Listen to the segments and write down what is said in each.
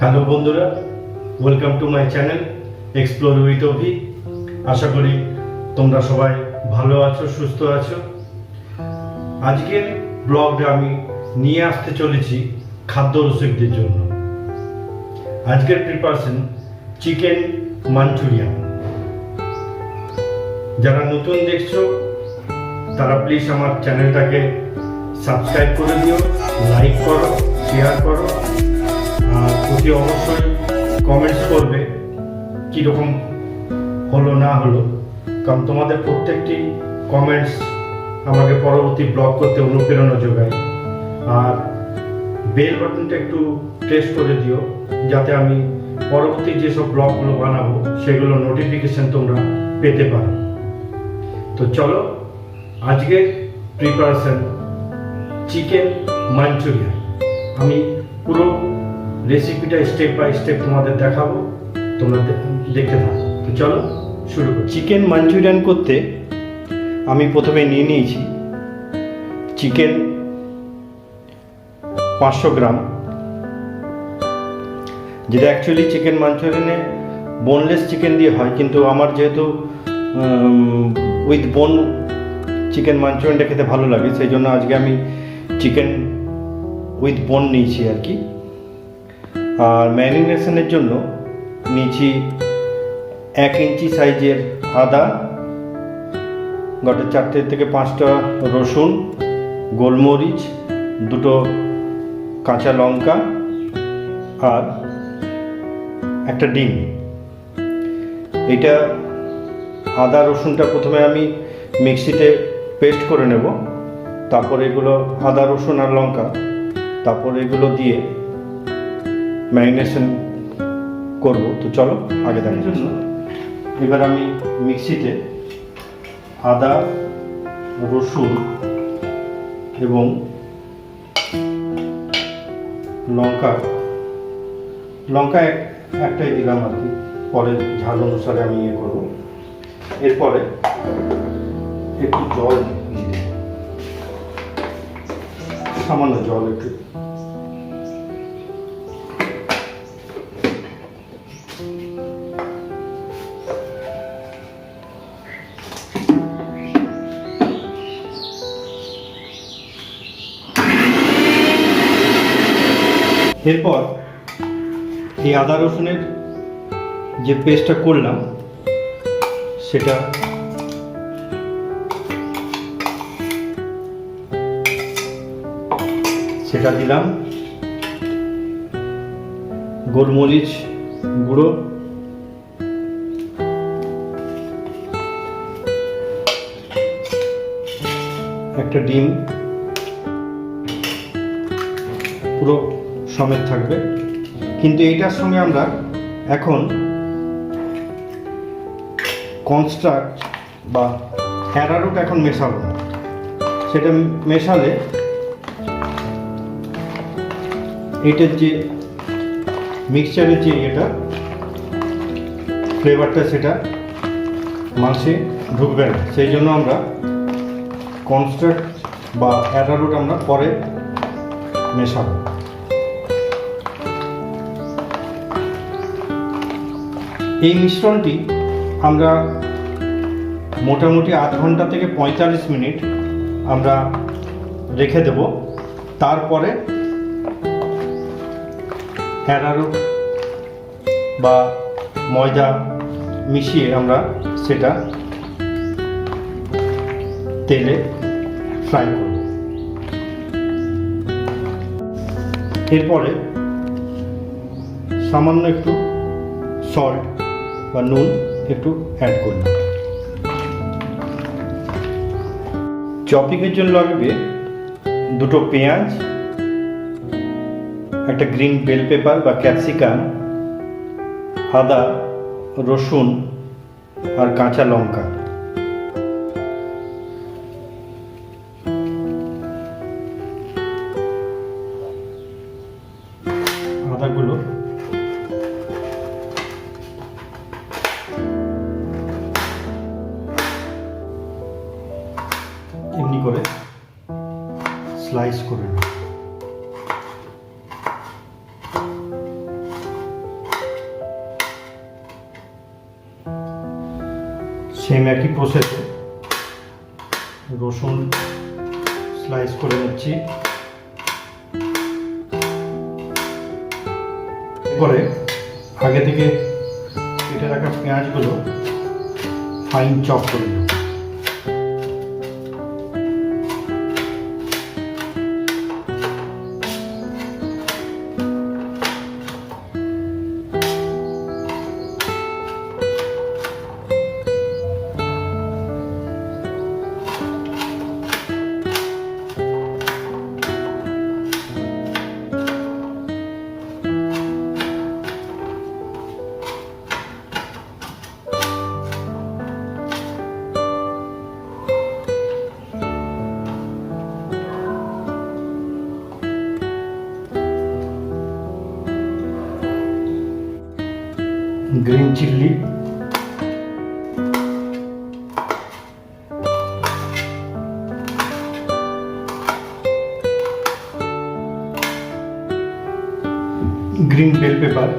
Hello বন্ধুরা, welcome to my channel explore with Abhi. আশা করি তোমরা সবাই ভালো আছো, সুস্থ আছো। আজকের ব্লগটা আমি নিয়ে আসতে চলেছি খাদ্য রসিকদের জন্য। আজকের প্রিপারেশন চিকেন মাঞ্চুরিয়ান। যারা নতুন দেখছো তারা প্লিজ আমার চ্যানেলটাকে সাবস্ক্রাইব করে দিও, লাইক করো, শেয়ার করো, আর অতি অবশ্যই কমেন্টস করবে কীরকম হলো না হলো, কারণ তোমাদের প্রত্যেকটি কমেন্টস আমাকে পরবর্তী ব্লগ করতে অনুপ্রেরণা যোগায়। আর বেল বাটনটা একটু প্রেস করে দিও যাতে আমি পরবর্তী যেসব ব্লগগুলো বানাবো সেগুলো নোটিফিকেশন তোমরা পেতে পারো। তো চলো, আজকের প্রিপারেশন চিকেন মাঞ্চুরিয়ান। আমি পুরো রেসিপিটা স্টেপ বাই স্টেপ তোমাদের দেখাবো, তোমরা দেখতে থাকো। তো চলো শুরু করি। চিকেন মাঞ্চুরিয়ান করতে আমি প্রথমে নিয়ে নিয়েছি চিকেন 500 গ্রাম, যেটা অ্যাকচুয়ালি চিকেন মাঞ্চুরিয়ানে বোনলেস চিকেন দিয়ে হয়, কিন্তু আমার যেহেতু উইথ বোন চিকেন মাঞ্চুরিয়ানটা খেতে ভালো লাগে, সেই জন্য আজকে আমি চিকেন উইথ বোন নিয়েছি আর কি। আর ম্যারিনেশনের জন্য নিয়েছি 1 ইঞ্চি সাইজের আদা, গোটা 4 থেকে 5টা রসুন, গোলমরিচ, 2টো কাঁচা লঙ্কা আর একটা ডিম। এটা আদা রসুনটা প্রথমে আমি মিক্সিতে পেস্ট করে নেব, তারপরে এগুলো আদা রসুন আর লঙ্কা, তারপরে এগুলো দিয়ে ম্যারিনেশন করব। তো চলো আগে দেখার জন্য এবার আমি মিক্সিতে আদা রসুন এবং লঙ্কা একটাই দিলাম আর কি, পরে ঝাল অনুসারে আমি ইয়ে করবো। এরপরে একটু জল দিয়ে দেব, সামান্য জল একটু। এরপর এই আদা রসুনের যে পেস্টটা করলাম সেটা দিলাম, গোলমরিচ গুঁড়ো, একটা ডিম পুরো সমেত থাকবে, কিন্তু এইটার সঙ্গে আমরা এখন কর্নস্টার্চ বা অ্যারারুট এখন মেশাবো না। সেটা মেশালে এটার যে মিক্সচারের যে এটা ফ্লেভারটা সেটা মাংসে ঢুকবে না, সেই জন্য আমরা কর্নস্টার্চ বা অ্যারারুট আমরা পরে মেশাবো। এই মিশ্রণটি আমরা মোটামুটি 8 ঘন্টা থেকে 45 মিনিট আমরা রেখে দেব। তারপরে অ্যারারুট বা ময়দা মিশিয়ে আমরা সেটা তেলে ফ্রাই করব। এরপরে সামান্য একটু সল্ট বা নুন একটু অ্যাড করলাম। চপিংয়ের জন্য লাগবে 2টো পেঁয়াজ, একটা গ্রিন বেল পেপার বা ক্যাপসিকাম, আদা রসুন আর কাঁচা লঙ্কা। আদাগুলো এমনি করে স্লাইস করে নেব। সেম একই প্রসেসে রসুন স্লাইস করে নিচ্ছি। এরপরে আগে থেকে কেটে রাখা পেঁয়াজগুলো ফাইন চপ করে দেব। গ্রিন চিল্লি, গ্রিন বেল পেপার,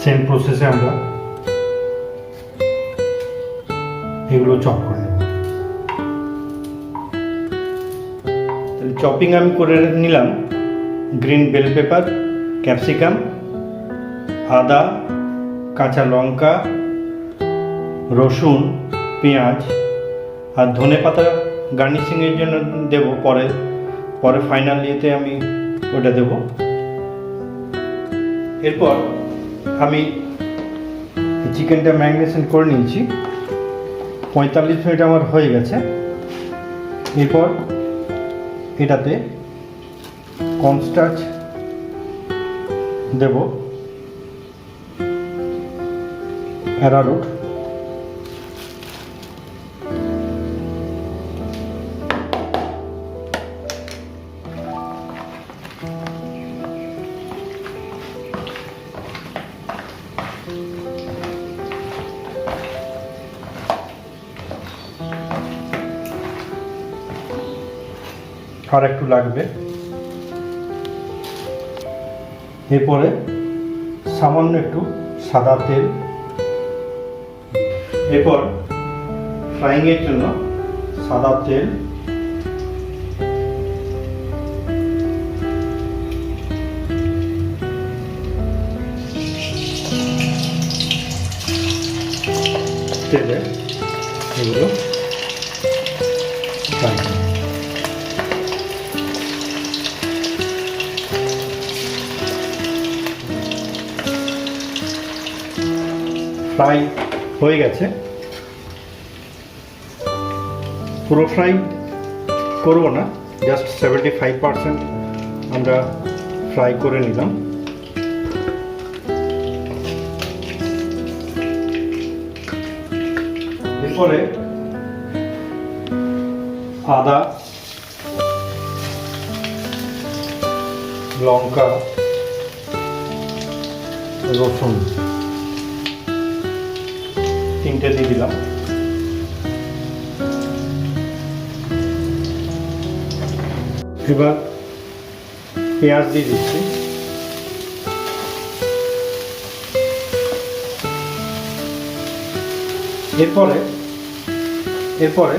সেম প্রসেসে আমরা এগুলো চপ করে নেব। চপিং আমি করে নিলাম গ্রিন বেল পেপার, ক্যাপসিকাম, আদা, কাঁচা লঙ্কা, রসুন, পেঁয়াজ আর ধনে পাতা গার্নিশিংয়ের জন্য দেব পরে ফাইনাল ইয়েতে আমি ওটা দেব। এরপর আমি চিকেনটা ম্যারিনেশন করে নিয়েছি, 45 মিনিট আমার হয়ে গেছে। এরপর এটাতে কর্নস্টার্চ দেব, অ্যারারুট, আর একটু লাগবে। এরপরে সামান্য একটু সাদা তেল। এরপর ফ্রাইংয়ের জন্য সাদা তেল, তেলে এগুলো ফ্রাই করব। ফ্রাই হয়ে গেছে, পুরো ফ্রাই করব না, জাস্ট 75% আমরা ফ্রাই করে নিলাম। এরপরে আদা, লঙ্কা, রসুন তিনটে দিয়ে দিলাম। এবার পেঁয়াজ দিয়ে দিচ্ছি। এরপরে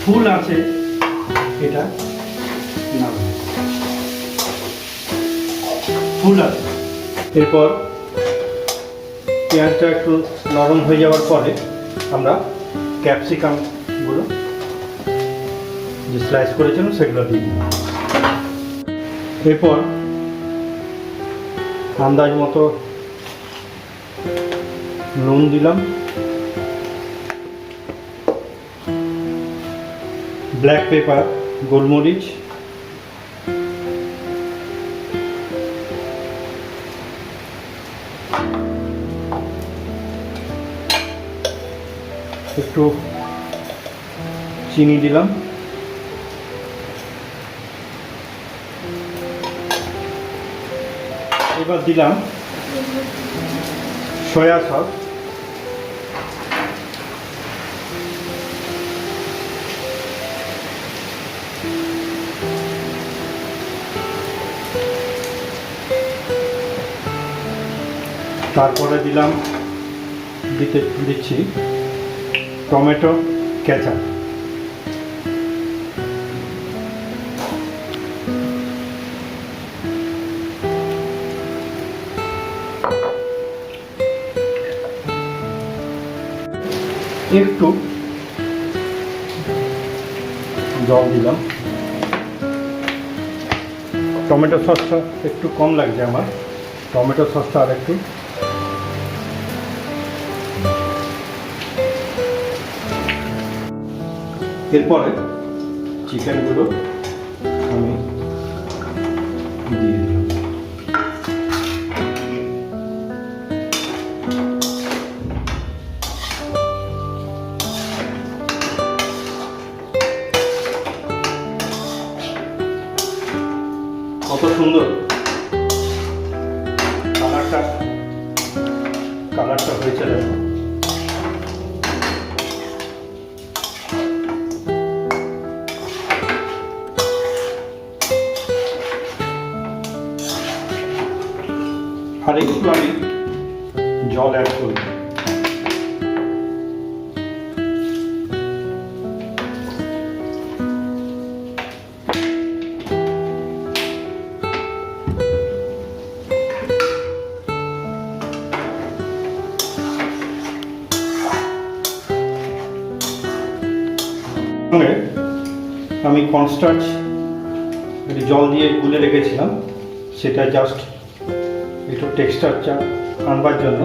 ফুল আছে এটা নামাবো, ফুল আছে। এরপর পেঁয়াজটা একটু নরম হয়ে যাওয়ার পরে আমরা ক্যাপসিকামগুলো যে স্লাইস করেছিলাম সেগুলো দিয়ে দিই। এরপর আন্দাজ মতো নুন দিলাম, ব্ল্যাক পেপার, গোলমরিচ, একটু চিনি দিলাম, এবার দিলাম সয়া সস, তারপরে দিচ্ছি টমেটো কেচাপ। একটু জল দিলাম। টমেটো সসটা একটু কম লাগছে আমার, টমেটো সসটা আর একটু। এরপরে চিকেনগুলো আমি দিয়ে দিলাম। কত সুন্দর কালারটা হয়েছে দেখো। আর একটু আমি জল অ্যাড করব। আমি কর্নস্টার্চ জল দিয়ে গুলে রেখেছিলাম, সেটা জাস্ট একটু টেক্সচারটা আনবার জন্য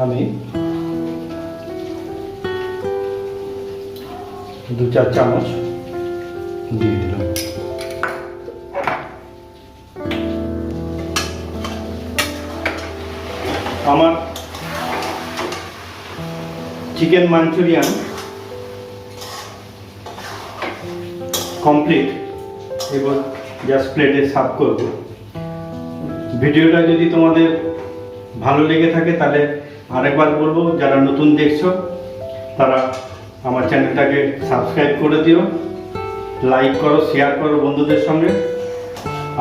আমি 2-4 চামচ দিয়ে দিলাম। আমার চিকেন মাঞ্চুরিয়ান কমপ্লিট। এবার জাস্ট প্লেটে সার্ভ করব। ভিডিওটা যদি তোমাদের ভালো লেগে থাকে তাহলে আরেকবার বলবো, যারা নতুন দেখছো তারা আমার চ্যানেলটাকে সাবস্ক্রাইব করে দিও, লাইক করো, শেয়ার করো বন্ধুদের সঙ্গে,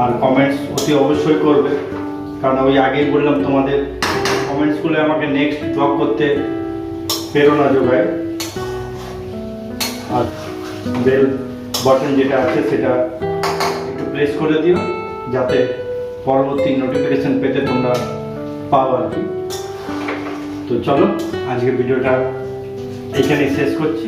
আর কমেন্টস অতি অবশ্যই করবে, কারণ ওই আগেই বললাম তোমাদের কমেন্টসগুলো আমাকে নেক্সট ব্লগ করতে প্রেরণা যোগায়। আর বেল বাটন যেটা আছে সেটা একটু প্রেস করে দিও, যাতে পরবর্তী নোটিফিকেশন পেতে তোমরা পাও আর কি। তো চলো আজকে ভিডিওটা এখানেই শেষ করছি।